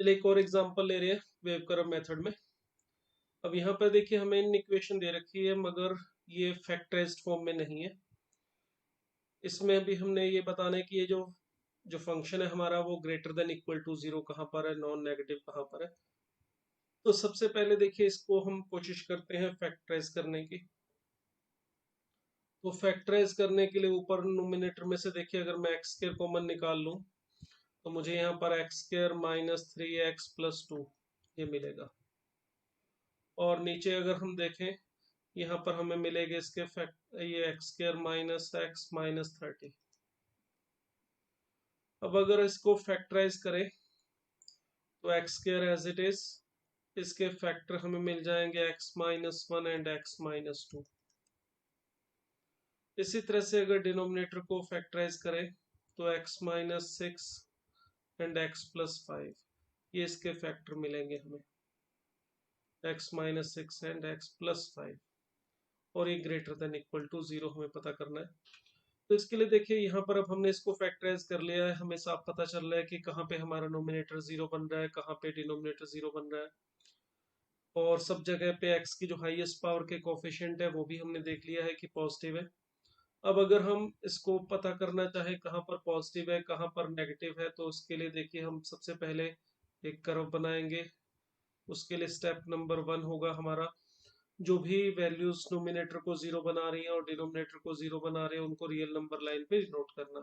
चलिए एक और एग्जांपल ले रहे हैं वेव कर्व मेथड में। अब यहाँ पर देखिए हमें इन इक्वेशन दे रखी है मगर ये फैक्टराइज्ड फॉर्म में नहीं है। इसमें भी हमने ये बताना है कि ये जो जो फंक्शन है हमारा वो greater than equal to zero कहाँ पर है, नॉन नेगेटिव कहाँ पर है। तो सबसे पहले देखिए इसको हम कोशिश करते हैं फैक्टराइज करने की। तो फैक्टराइज करने के लिए ऊपर नोमिनेटर में से देखिए अगर मैं एक्स स्क्वायर कॉमन निकाल लूं तो मुझे यहाँ पर एक्स स्क्वायर माइनस 3x+2 ये मिलेगा। और नीचे अगर हम देखें यहाँ पर हमें मिलेगा इसके फैक्ट ये x square minus x minus 30। अब अगर इसको फैक्टराइज करें तो x square as it is, इसके फैक्टर हमें मिल जाएंगे x-1 एंड x-2। इसी तरह से अगर डिनोमिनेटर को फैक्टराइज करें तो x-6 एंड x+5 ये इसके फैक्टर मिलेंगे हमें, x-6 एंड x+5। और ये greater than equal to zero हमें पता करना है। तो इसके लिए देखिए यहाँ पर अब हमने इसको फैक्टराइज कर लिया है, हमें साफ पता चल रहा है कि कहाँ पे हमारा नोमिनेटर जीरो बन रहा है, कहाँ पे डिनोमिनेटर जीरो बन रहा है। और सब जगह पे x की जो हाईएस्ट पावर के कोफिशिएंट है वो भी हमने देख लिया है कि पॉजिटिव है। अब अगर हम इसको पता करना चाहे कहाँ पर पॉजिटिव है कहाँ पर नेगेटिव है तो उसके लिए देखिए हम सबसे पहले एक कर्व बनाएंगे। उसके लिए स्टेप नंबर 1 होगा हमारा, जो भी वैल्यूज नोमिनेटर को जीरो बना रही है और डिनोमिनेटर को जीरो बना रहे हैं उनको रियल नंबर लाइन पे नोट करना।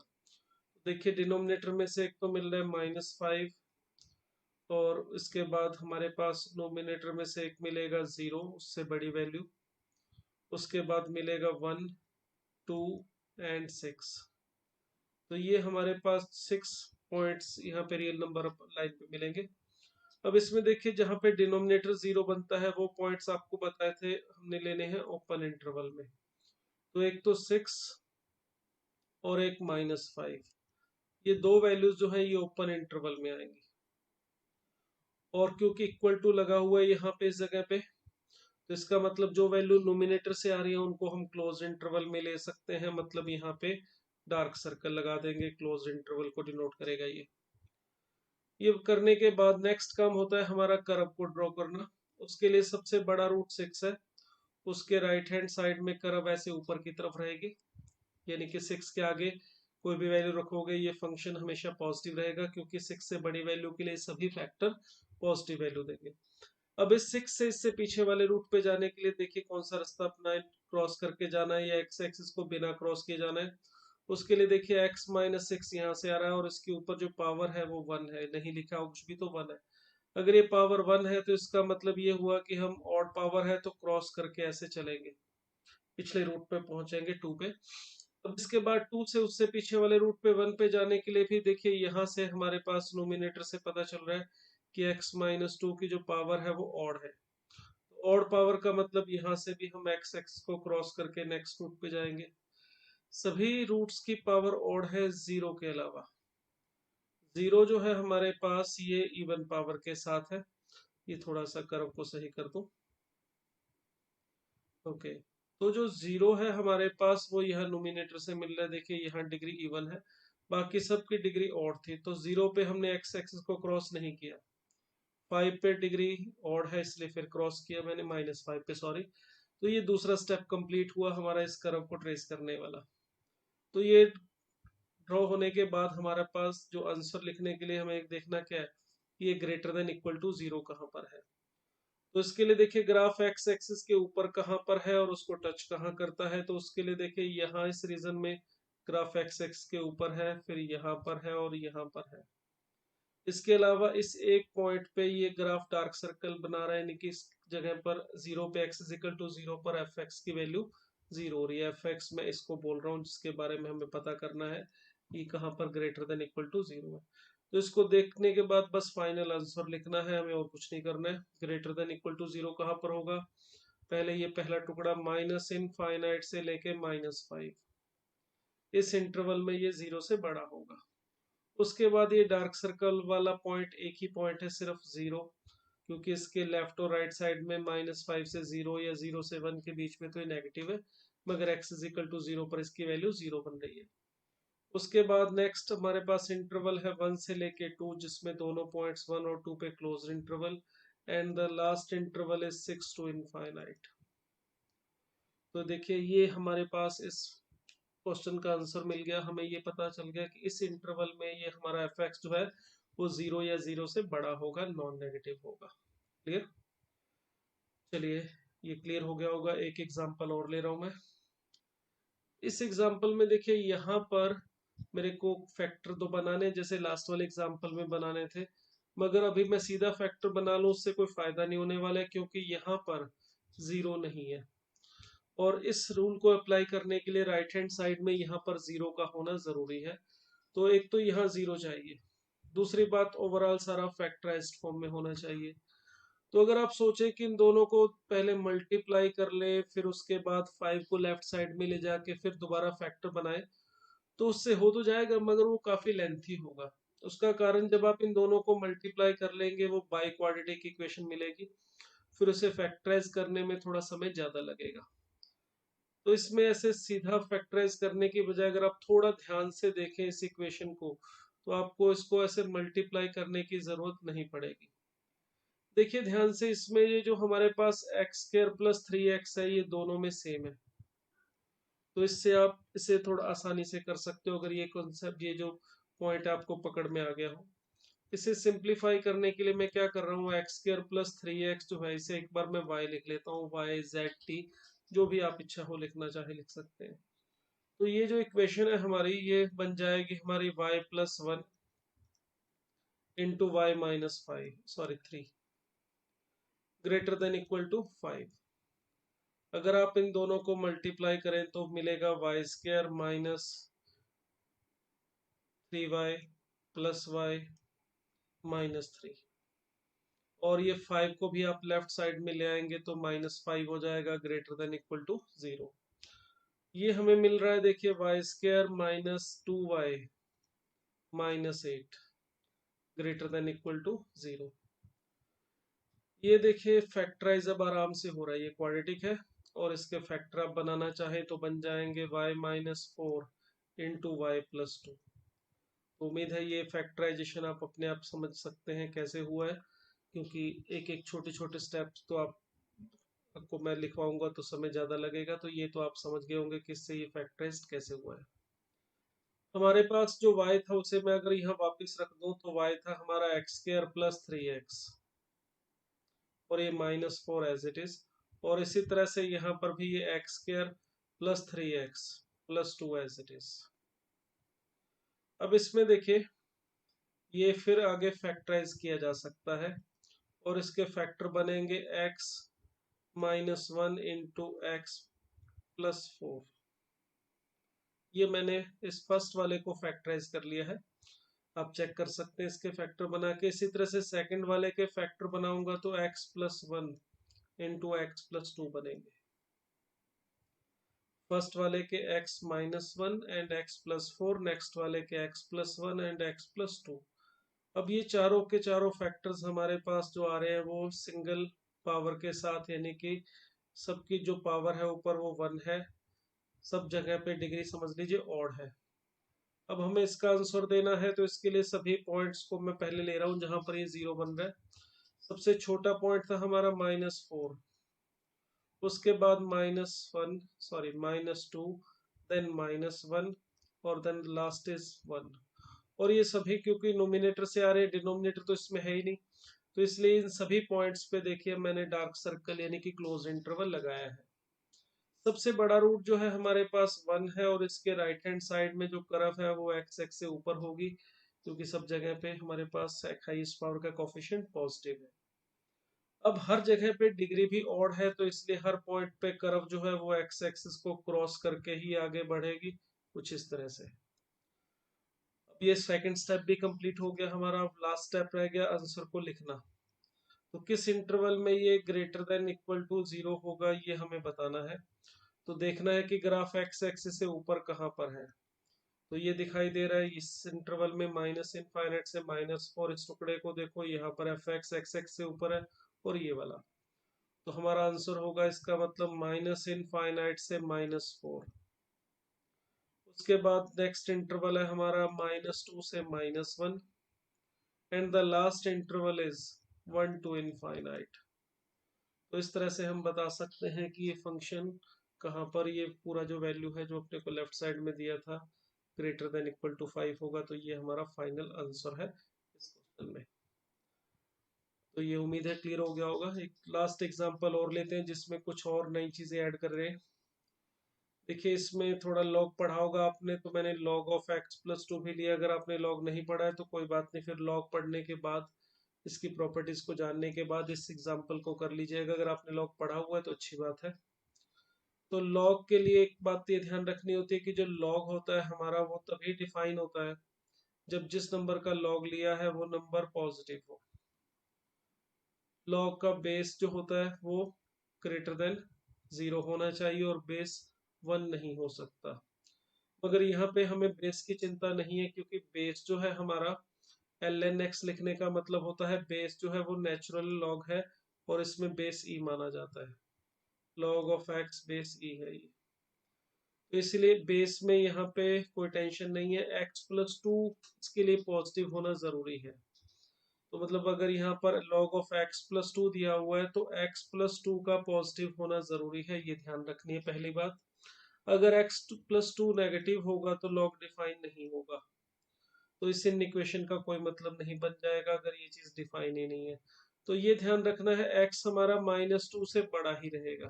देखिए डिनोमिनेटर में से एक तो मिल रहा है -5 और इसके बाद हमारे पास नोमिनेटर में से एक मिलेगा जीरो उससे बड़ी वैल्यू, उसके बाद मिलेगा 1 2 एंड 6। तो ये हमारे पास 6 पॉइंट्स यहाँ पे रियल नंबर लाइन पे मिलेंगे। अब इसमें देखिए जहाँ पे डिनोमिनेटर जीरो बनता है वो पॉइंट्स आपको बताए थे हमने लेने हैं ओपन इंटरवल में। तो एक तो 6 और एक -5, ये दो वैल्यूज जो है ये ओपन इंटरवल में आएंगी। और क्योंकि इक्वल टू लगा हुआ है यहाँ पे इस जगह पे तो इसका मतलब जो वैल्यू नोमिनेटर से आ रही है उनको हम क्लोज इंटरवल में ले सकते हैं, मतलब यहाँ पे डार्क सर्कल लगा देंगे, क्लोज इंटरवल को डिनोट करेगा ये करने के बाद नेक्स्ट काम होता है हमारा कर्व को ड्रॉ करना। उसके लिए सबसे बड़ा रूट 6 है, उसके राइट हैंड साइड में कर्व ऐसे ऊपर की तरफ रहेगी, यानी कि 6 के आगे कोई भी वैल्यू रखोगे ये फंक्शन हमेशा पॉजिटिव रहेगा क्योंकि 6 से बड़ी वैल्यू के लिए सभी फैक्टर पॉजिटिव वैल्यू देंगे। अब इस 6 से इससे पीछे वाले रूट पे जाने के लिए देखिए कौन सा रास्ता अपना है, क्रॉस करके जाना है या एक्स एक्सिस को बिना क्रॉस किए जाना है। उसके लिए देखिए x-6 यहाँ से आ रहा है और इसके ऊपर जो पावर है वो 1 है, नहीं लिखा हो कुछ भी तो 1 है। अगर ये पावर 1 है तो इसका मतलब ये हुआ कि हम ऑड पावर है तो क्रॉस करके ऐसे चलेंगे, पिछले रूट पे पहुंचेंगे 2 पे। अब इसके बाद 2 से उससे पीछे वाले रूट पे 1 पे जाने के लिए भी देखिए यहाँ से हमारे पास नोमिनेटर से पता चल रहा है कि x-2 की जो पावर है वो ऑड है। ऑड पावर का मतलब यहाँ से भी हम x एक्स को क्रॉस करके नेक्स्ट रूट पे जाएंगे। सभी रूट्स की पावर ऑड है जीरो के अलावा। जीरो जो है हमारे पास ये इवन पावर के साथ है। ये थोड़ा सा कर्व को सही कर दूं। ओके, तो जो जीरो है हमारे पास वो यह नोमिनेटर से मिल रहा है, देखिए यहाँ डिग्री इवन है, बाकी सब की डिग्री ऑड थी। तो जीरो पे हमने एक्स एक्सिस को क्रॉस नहीं किया, 5 पे डिग्री ऑड है इसलिए फिर क्रॉस किया मैंने -5 पे, सॉरी। तो ये दूसरा स्टेप कंप्लीट हुआ हमारा इस कर्व को ट्रेस करने वाला। तो ये ड्रॉ होने के बाद हमारे पास जो आंसर लिखने के लिए हमें एक देखना क्या है, ये greater than equal to zero कहाँ पर है। तो इसके लिए देखिए ग्राफ एक्स एक्सिस के ऊपर कहाँ पर है और उसको टच कहाँ करता है। तो उसके लिए देखिए यहाँ इस रीजन में ग्राफ एक्स एक्सिस के ऊपर है, फिर यहाँ पर है और यहाँ पर है। इसके अलावा इस एक पॉइंट पे ये ग्राफ डार्क सर्कल बना रहा है, यानी कि इस जगह पर जीरो पे x is equal to zero पर एफ एक्स की वैल्यू जीरो हो रही है। एफ एक्स मैं इसको बोल रहा हूँ जिसके बारे में हमें पता करना है कि कहाँ पर greater than equal to zero है। तो इसको देखने के बाद बस फाइनल आंसर लिखना है, हमें और कुछ नहीं करना है। Greater than equal to zero कहाँ पर होगा, पहले ये पहला टुकड़ा माइनस इनफाइनाइट से लेके -5, इस इंटरवल में ये जीरो से बड़ा होगा। उसके बाद ये डार्क सर्कल वाला पॉइंट एक ही पॉइंट है, सिर्फ जीरो, क्योंकि इसके लेफ्ट और राइट साइड में -5 से जीरो या 0 से 1 के बीच में तो ये नेगेटिव है, मगर x is equal to zero पर इसकी वैल्यू जीरो बन रही है। उसके बाद नेक्स्ट हमारे पास इंटरवल है 1 से लेके 2, जिसमें दोनों पॉइंट्स 1 और 2 पे close interval, and the last interval is 6 to infinite. तो देखिए ये हमारे पास इस क्वेश्चन का आंसर मिल गया। हमें ये पता चल गया कि इस इंटरवल में ये हमारा एफ एक्स जो है वो 0 या 0 से बड़ा होगा, नॉन नेगेटिव होगा। क्लियर? चलिए ये क्लियर हो गया होगा। एक एग्जांपल और ले रहा हूं मैं। इस एग्जांपल में देखिए यहाँ पर मेरे को फैक्टर तो बनाने जैसे लास्ट वाले एग्जांपल में बनाने थे, मगर अभी मैं सीधा फैक्टर बना लूं उससे कोई फायदा नहीं होने वाला है, क्योंकि यहाँ पर 0 नहीं है। और इस रूल को अप्लाई करने के लिए राइट हैंड साइड में यहाँ पर 0 का होना जरूरी है। तो एक तो यहाँ 0 चाहिए, दूसरी बात ओवरऑल सारा फैक्टराइज्ड फॉर्म में होना चाहिए। तो अगर आप सोचे कि इन दोनों को पहले मल्टीप्लाई कर ले, फिर उसके बाद 5 को लेफ्ट साइड में ले जाके फिर दोबारा फैक्टर बनाए, तो उससे हो तो जाएगा मगर वो काफी लेंथी होगा। उसका कारण जब आप इन दोनों को मल्टीप्लाई कर लेंगे वो बाई क्वाड्रेटिक इक्वेशन मिलेगी, फिर उसे फैक्टराइज करने में थोड़ा समय ज्यादा लगेगा। तो इसमें ऐसे सीधा फैक्टराइज करने की बजाय अगर आप थोड़ा ध्यान से देखें इस इक्वेशन को, तो आपको इसको ऐसे मल्टीप्लाई करने की जरूरत नहीं पड़ेगी। देखिए ध्यान से, इसमें ये जो हमारे पास एक्स स्क्वायर प्लस 3x है ये दोनों में सेम है, तो इससे आप इसे थोड़ा आसानी से कर सकते हो अगर ये कॉन्सेप्ट, ये जो पॉइंट आपको पकड़ में आ गया हो। इसे सिंप्लीफाई करने के लिए मैं क्या कर रहा हूँ, एक्स स्क्वायर प्लस 3x जो है इसे एक बार मैं y लिख लेता हूँ, y z t, जो भी आप इच्छा हो लिखना चाहे लिख सकते हैं। तो ये जो इक्वेशन है हमारी ये बन जाएगी हमारी y plus 1 into y minus 5 sorry 3 greater than equal to 5। अगर आप इन दोनों को मल्टीप्लाई करें तो मिलेगा y square minus 3y plus y minus 3, और ये 5 को भी आप लेफ्ट साइड में ले आएंगे तो -5 हो जाएगा, ग्रेटर देन इक्वल टू 0। ये हमें मिल रहा है देखिए y square minus 2y minus 8 greater than equal to 0। ये देखिए फैक्टराइज अब आराम से हो रहा है, ये क्वाड्रेटिक है और इसके फैक्टर आप बनाना चाहे तो बन जाएंगे y minus 4 into y plus 2। उम्मीद है ये फैक्टराइजेशन आप अपने आप समझ सकते हैं कैसे हुआ है, क्योंकि एक एक छोटे छोटे स्टेप्स तो आपको मैं लिखवाऊंगा तो समय ज़्यादा लगेगा, तो ये तो आप समझ गए होंगे कि इससे ये फैक्टराइज कैसे हुआ है। हमारे पास जो y था उसे मैं अगर यहाँ वापस रख दूं तो y था हमारा एक्स स्क्वायर प्लस 3x, और ये -4 एज इट इज, और इसी तरह से यहाँ पर भी ये x square plus 3x plus 2 as it is. अब इसमें देखिए ये फिर आगे फैक्टराइज किया जा सकता है, और इसके फैक्टर बनेंगे x minus 1 into x plus 4। ये मैंने इस फर्स्ट वाले को फैक्टराइज कर लिया है, आप चेक कर सकते हैं इसके फैक्टर बना के। इसी तरह से सेकंड वाले के फैक्टर बनाऊंगा तो x plus 1 into x plus 2 बनेंगे। फर्स्ट वाले के x minus 1 and x plus 4, next वाले के x plus 1 and x plus 2। अब ये चारों के चारों फैक्टर्स हमारे पास जो आ रहे हैं वो सिंगल पावर के साथ, यानी कि सबकी जो पावर है ऊपर वो 1 है, सब जगह पे डिग्री समझ लीजिए ऑड है। अब हमें इसका आंसर देना है तो इसके लिए सभी पॉइंट्स को मैं पहले ले रहा हूँ जहां पर ये 0 बन रहा है। सबसे छोटा पॉइंट था हमारा -4, उसके बाद -1 सॉरी -2, देन -1, और देन लास्ट इज 1। और ये सभी क्योंकि नोमिनेटर से आ रहे हैं, डिनोमिनेटर तो इसमें है ही नहीं, तो इसलिए इन सभी पॉइंट्स पे देखिए मैंने डार्क सर्कल यानी कि क्लोज इंटरवल लगाया है। सबसे बड़ा रूट जो है हमारे पास 1 है, और इसके राइट हैंड साइड में जो कर्व है वो एक्स एक्स से ऊपर होगी, क्योंकि सब जगह पे हमारे पास हाईएस्ट पावर का कोफिशिएंट पॉजिटिव है। अब हर जगह पे डिग्री भी ऑड है, तो इसलिए हर पॉइंट पे कर्व जो है वो एक्स एक्सिस को क्रॉस करके ही आगे बढ़ेगी, कुछ इस तरह से। अब ये सेकंड स्टेप भी कंप्लीट हो गया हमारा। अब लास्ट स्टेप रह गया आंसर को लिखना। तो किस इंटरवल में ये ग्रेटर देन इक्वल टू 0 होगा ये हमें बताना है। तो देखना है कि ग्राफ एक्स एक्सिस से ऊपर कहाँ पर है। तो ये दिखाई दे रहा है इस इंटरवल में माइनस इनफाइनाइट से -4, इस टुकड़े को देखो यहाँ पर एफ एक्स एक्स एक्स से ऊपर है, और ये वाला। तो हमारा आंसर होगा इसका मतलब -इनफाइनाइट से -4। उसके बाद नेक्स्ट इंटरवल है हमारा -2 से -1 and the last interval is 1 to infinite. तो इस तरह से हम बता सकते हैं कि ये फंक्शन कहाँ पर, ये पूरा जो वैल्यू है जो अपने को लेफ्ट साइड में दिया था ग्रेटर देन इक्वल टू 5 होगा, तो ये हमारा फाइनल आंसर है इस क्वेश्चन में। तो ये उम्मीद है क्लियर हो गया होगा। एक लास्ट एग्जांपल और लेते हैं जिसमें कुछ और नई चीजें ऐड कर रहे हैं। देखिए इसमें थोड़ा लॉग पढ़ा होगा आपने, तो मैंने log ऑफ x+2 भी लिया। अगर आपने लॉग नहीं पढ़ा है तो कोई बात नहीं, फिर लॉग पढ़ने के बाद इसकी प्रॉपर्टीज को जानने के बाद इस एग्जांपल को कर लीजिएगा। अगर आपने लॉग पढ़ा हुआ है तो अच्छी बात है। तो लॉग के लिए एक बात ये ध्यान रखनी होती है कि जो लॉग होता है हमारा वो तभी डिफाइन होता है जब जिस नंबर का लॉग लिया है वो नंबर पॉजिटिव हो। लॉग का बेस जो होता है वो ग्रेटर देन 0 होना चाहिए और बेस 1 नहीं हो सकता। मगर यहाँ पे हमें बेस की चिंता नहीं है, क्योंकि बेस जो है हमारा ln x लिखने का मतलब होता है बेस जो है वो नेचुरल लॉग है और इसमें बेस ई माना जाता है। लॉग ऑफ x बेस ई है ये, तो इसलिए बेस में यहाँ पे कोई टेंशन नहीं है। x+2 इसके लिए पॉजिटिव होना जरूरी है। तो मतलब अगर यहाँ पर log ऑफ x+2 दिया हुआ है तो x+2 का पॉजिटिव होना जरूरी है, ये ध्यान रखनी है पहली बात। अगर x+2 नेगेटिव होगा तो log डिफाइन नहीं होगा, तो इससे इन इक्वेशन का कोई मतलब नहीं बन जाएगा अगर ये चीज डिफाइन ही नहीं है। तो ये ध्यान रखना है x हमारा -2 से बड़ा ही रहेगा,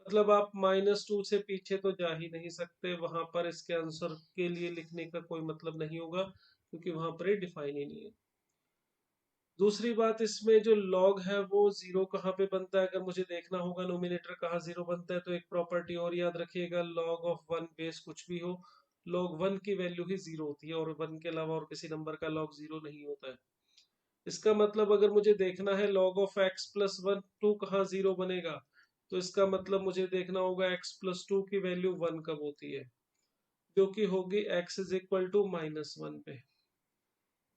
मतलब आप -2 से पीछे तो जा ही नहीं सकते, वहां पर इसके आंसर के लिए लिखने का कोई मतलब नहीं होगा क्योंकि वहां पर ये डिफाइन ही नहीं है। दूसरी बात, इसमें जो log है वो जीरो कहाँ पे बनता है, अगर मुझे देखना होगा नोमिनेटर कहाँ जीरो बनता है, तो एक प्रॉपर्टी और याद रखिएगा, log ऑफ 1 बेस कुछ भी हो, log 1 की वैल्यू ही जीरो होती है और 1 के अलावा और किसी नंबर का log जीरो नहीं होता है। इसका मतलब अगर मुझे देखना है log ऑफ x+1 2 कहाँ जीरो बनेगा, तो इसका मतलब मुझे देखना होगा x+2 की वैल्यू 1 कब होती है, जो कि होगी x इज इक्वल टू -1 पे।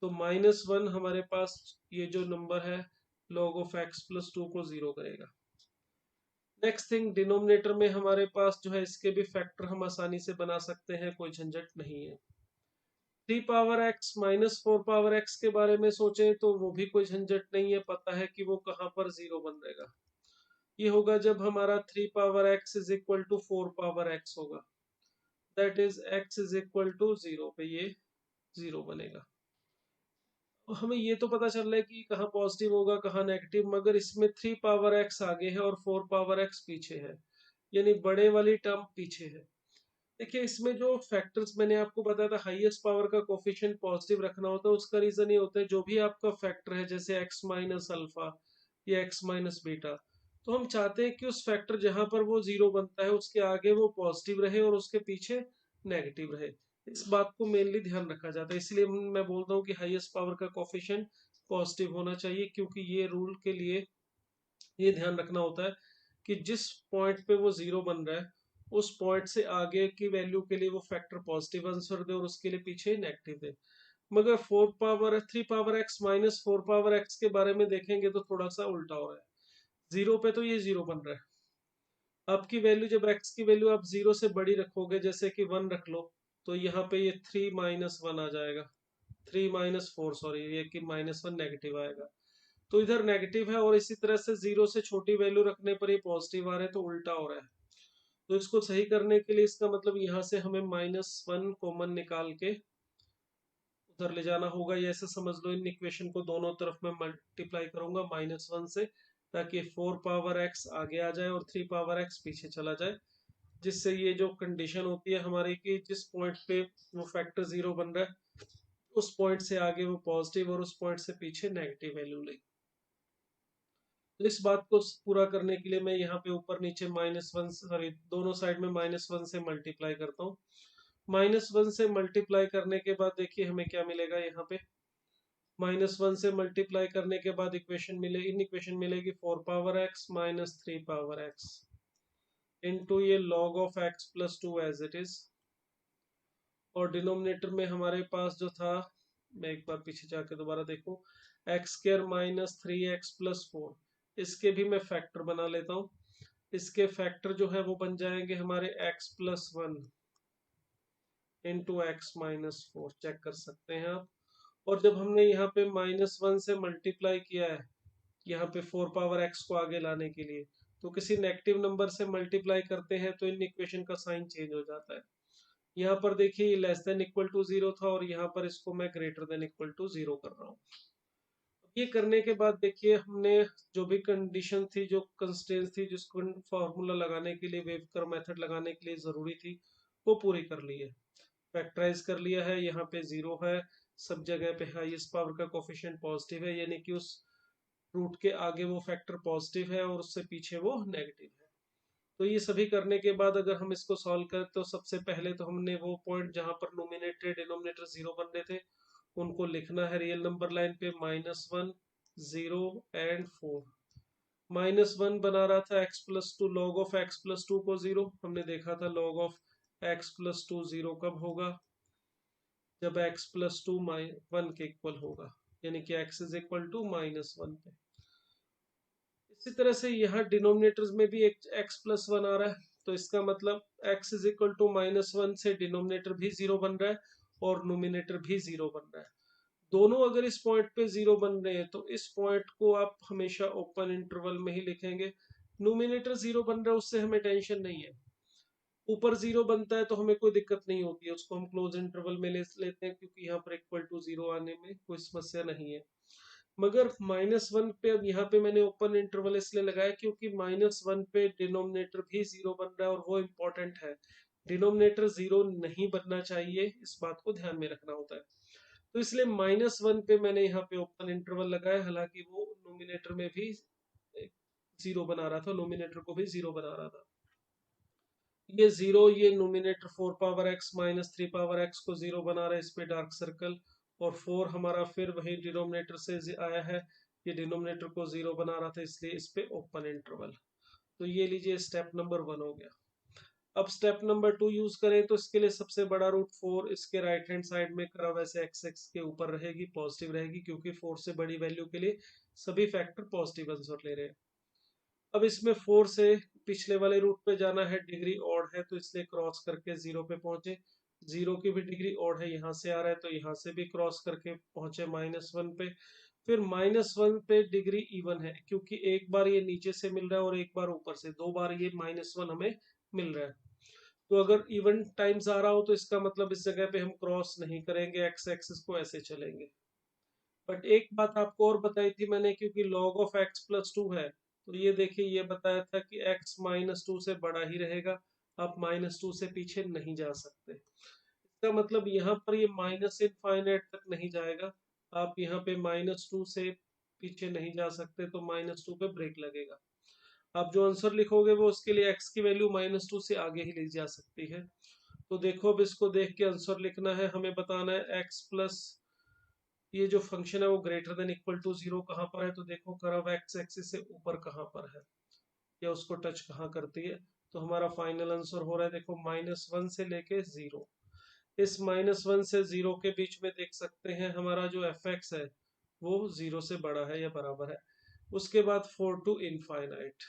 तो -1 हमारे पास ये जो नंबर है log ऑफ x+2 को जीरो करेगा। नेक्स्ट थिंग, डिनोमिनेटर में हमारे पास जो है इसके भी फैक्टर हम आसानी से बना सकते हैं, कोई झंझट नहीं है। 3 पावर x -4 पावर x के बारे में सोचें तो वो भी कोई झंझट नहीं है, पता है कि वो कहाँ पर जीरो बन जाएगा। ये होगा जब हमारा 3 power x is equal to 4 power x होगा, that is x is equal to 0 पे ये जीरो बनेगा। हमें ये तो पता चल रहा है कि कहाँ पॉजिटिव होगा कहाँ नेगेटिव, मगर इसमें 3 पावर x आगे है और 4 पावर x पीछे है, यानी बड़े वाली टर्म पीछे है। देखिए इसमें जो फैक्टर्स मैंने आपको बताया था, हाईएस्ट पावर का कोफिशिएंट पॉजिटिव रखना होता है, उसका रीजन ये होता है जो भी आपका फैक्टर है जैसे x माइनस अल्फा या x माइनस बीटा, तो हम चाहते हैं कि उस फैक्टर जहां पर वो जीरो बनता है उसके आगे वो पॉजिटिव रहे और उसके पीछे नेगेटिव रहे। इस बात को मेनली ध्यान रखा जाता है, इसलिए मैं बोलता हूँ कि हाईएस्ट पावर का कोफिशिएंट पॉजिटिव होना चाहिए, क्योंकि ये रूल के लिए ये ध्यान रखना होता है कि जिस पॉइंट पे वो जीरो बन रहा है उस पॉइंट से आगे की वैल्यू के लिए वो फैक्टर पॉजिटिव आंसर दे और उसके लिए पीछे नेगेटिव दे। मगर 4 power 3 power x minus 4 power x के बारे में देखेंगे तो थोड़ा सा उल्टा हो रहा है। जीरो पे तो ये जीरो बन रहा है, आपकी वैल्यू जब x की वैल्यू आप जीरो से बड़ी रखोगे जैसे कि 1 रख लो, तो यहाँ पे ये 3 -1 आ जाएगा, 3 -4 सॉरी, ये कि -1 नेगेटिव आएगा, तो इधर नेगेटिव है और इसी तरह से जीरो से छोटी वैल्यू रखने पर ये पॉजिटिव आ रहा है, तो उल्टा हो रहा है। तो इसको सही करने के लिए इसका मतलब यहाँ से हमें -1 कॉमन निकाल के उधर ले जाना होगा, ये ऐसे समझ लो इन इक्वेशन को दोनों तरफ मैं मल्टीप्लाई करूंगा -1 से, ताकि 4 पावर x आगे आ जाए और 3 पावर x पीछे चला जाए, जिससे ये जो कंडीशन होती है हमारी कि जिस पॉइंट पे वो फैक्टर जीरो बन रहा है उस पॉइंट से आगे वो पॉजिटिव और उस पॉइंट से पीछे नेगेटिव वैल्यू ले। तो इस बात को पूरा करने के लिए मैं यहाँ पे ऊपर नीचे -1 सॉरी दोनों साइड में -1 से मल्टीप्लाई करता हूँ। -1 से मल्टीप्लाई करने के बाद देखिए हमें क्या मिलेगा, यहाँ पे -1 से मल्टीप्लाई करने के बाद इक्वेशन मिलेगी 4 power x minus 3 power x into ये log of x+2 as it is, और डिनोमिनेटर में हमारे पास जो था, मैं एक बार पीछे जाके दोबारा देखूं, x² माइनस 3x+4, इसके भी मैं फैक्टर बना लेता हूँ। इसके फैक्टर जो है वो बन जाएंगे हमारे x+1 into x minus 4 check कर सकते हैं आप। और जब हमने यहाँ पे -1 से मल्टीप्लाई किया है यहाँ पे 4 पावर x को आगे लाने के लिए, तो किसी नेगेटिव नंबर से मल्टीप्लाई करते हैं तो इन इक्वेशन का साइन चेंज हो जाता है। यहाँ पर देखिए ये लेस देन इक्वल टू 0 था और यहाँ पर इसको मैं ग्रेटर देन इक्वल टू 0 कर रहा हूँ। ये करने के बाद देखिए हमने जो भी कंडीशन थी, जो कंस्ट्रेंट्स थी, जिसको फॉर्मूला लगाने के लिए, वेव कर्व मेथड लगाने के लिए जरूरी थी, वो पूरी कर ली है। फैक्टराइज कर लिया है, यहाँ पे 0 है, सब जगह पे हाईएस्ट पावर का कोफिशिएंट पॉजिटिव है, यानी कि उस रूट के आगे वो फैक्टर पॉजिटिव है और उससे पीछे वो नेगेटिव है। तो ये सभी करने के बाद अगर हम इसको सॉल्व करें तो सबसे पहले तो हमने वो पॉइंट जहां पर नोमिनेटर डिनोमिनेटर 0 बन रहे थे उनको लिखना है रियल नंबर लाइन पे, -1 0 एंड 4। -1 बना रहा था x+2 log ऑफ x+2 को 0, हमने देखा था log ऑफ x+2 0 कब होगा, जब x+2 1 के इक्वल होगा, यानी कि x इज इक्वल टू -1 पे। इसी तरह से यहाँ डिनोमिनेटर्स में भी एक x+1 आ रहा है, तो इसका मतलब x इज इक्वल टू -1 से डिनोमिनेटर भी 0 बन रहा है और नोमिनेटर भी 0 बन रहा है। दोनों अगर इस पॉइंट पे 0 बन रहे हैं तो इस पॉइंट को आप हमेशा ओपन इंटरवल में ही लिखेंगे। नोमिनेटर 0 बन रहा है उससे हमें टेंशन नहीं है, ऊपर 0 बनता है तो हमें कोई दिक्कत नहीं होती है, उसको हम क्लोज इंटरवल में ले लेते हैं क्योंकि यहाँ पर इक्वल टू 0 आने में कोई समस्या नहीं है। मगर -1 पे, अब यहाँ पे मैंने ओपन इंटरवल इसलिए लगाया क्योंकि -1 पे डिनोमिनेटर भी 0 बन रहा है और वो इम्पोर्टेंट है। डिनोमिनेटर 0 नहीं बनना चाहिए, इस बात को ध्यान में रखना होता है। तो इसलिए -1 पे मैंने यहाँ पे ओपन इंटरवल लगाया, हालांकि वो नोमिनेटर में भी 0 बना रहा था, नोमिनेटर को भी 0 बना रहा था। ये 0, ये nominator 4 power x -3 power x को 0 बना रहा है, इस पे डार्क सर्कल। और 4 हमारा फिर वही डिनोमिनेटर से आया है, ये डिनोमिनेटर को 0 बना रहा था, इसलिए इस पे ओपन इंटरवल। तो ये लीजिए स्टेप नंबर 1 हो गया। अब स्टेप नंबर 2 यूज करें तो इसके लिए सबसे बड़ा रूट 4 इसके राइट हैंड साइड में कर्व ऐसे एक्स एक्स के ऊपर रहेगी, पॉजिटिव रहेगी, क्योंकि 4 से बड़ी वैल्यू के लिए सभी फैक्टर पॉजिटिव आंसर ले रहे हैं। अब इसमें 4 से पिछले वाले रूट पे जाना है, डिग्री ऑड है तो इसलिए क्रॉस करके 0 पे पहुंचे। 0 की भी डिग्री ऑड है, यहाँ से आ रहा है तो यहाँ से भी क्रॉस करके पहुंचे -1 पे। फिर -1 पे डिग्री इवन है क्योंकि एक बार ये नीचे से मिल रहा है और एक बार ऊपर से, 2 बार ये -1 हमें मिल रहा है। तो अगर इवन टाइम्स आ रहा हो तो इसका मतलब इस जगह पे हम क्रॉस नहीं करेंगे, एक्स एक्सिस को ऐसे चलेंगे। बट एक बात आपको और बताई थी मैंने, क्योंकि log ऑफ x+2 है, तो ये देखिए ये बताया था कि x -2 से बड़ा ही रहेगा, आप -2 से पीछे नहीं जा सकते। इसका मतलब यहाँ पर ये माइनस इनफाइनाइट तक नहीं जाएगा, आप यहाँ पे -2 से पीछे नहीं जा सकते, तो -2 पे ब्रेक लगेगा। आप जो आंसर लिखोगे वो उसके लिए x की वैल्यू -2 से आगे ही ली जा सकती है। तो देखो अब इसको देख के आंसर लिखना है, हमें बताना है x प्लस ये जो फंक्शन है वो ग्रेटर देन इक्वल टू 0 कहाँ पर है, तो देखो कर्व एक्स एक्सिस से ऊपर कहाँ पर है या उसको टच कहाँ करती है। तो हमारा फाइनल आंसर हो रहा है, देखो -1 से लेके 0। इस -1 से 0 के बीच में देख सकते हैं हमारा जो एफ एक्स है वो 0 से बड़ा है या बराबर है। उसके बाद 4 टू इनफाइनाइट,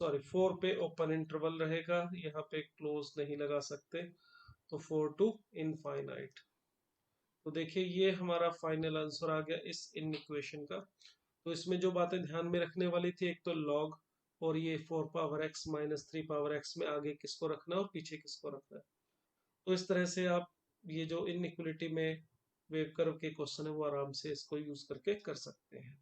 सॉरी 4 पे ओपन इंटरवल रहेगा, यहाँ पे क्लोज नहीं लगा सकते, तो 4 टू इनफाइनाइट। तो देखिए ये हमारा फाइनल आंसर आ गया इस इन इक्वेशन का। तो इसमें जो बातें ध्यान में रखने वाली थी, एक तो लॉग, और ये 4 पावर x -3 पावर x में आगे किसको रखना है और पीछे किसको रखना है। तो इस तरह से आप ये जो इनइक्वलिटी में वेव कर्व के क्वेश्चन है वो आराम से इसको यूज करके कर सकते हैं।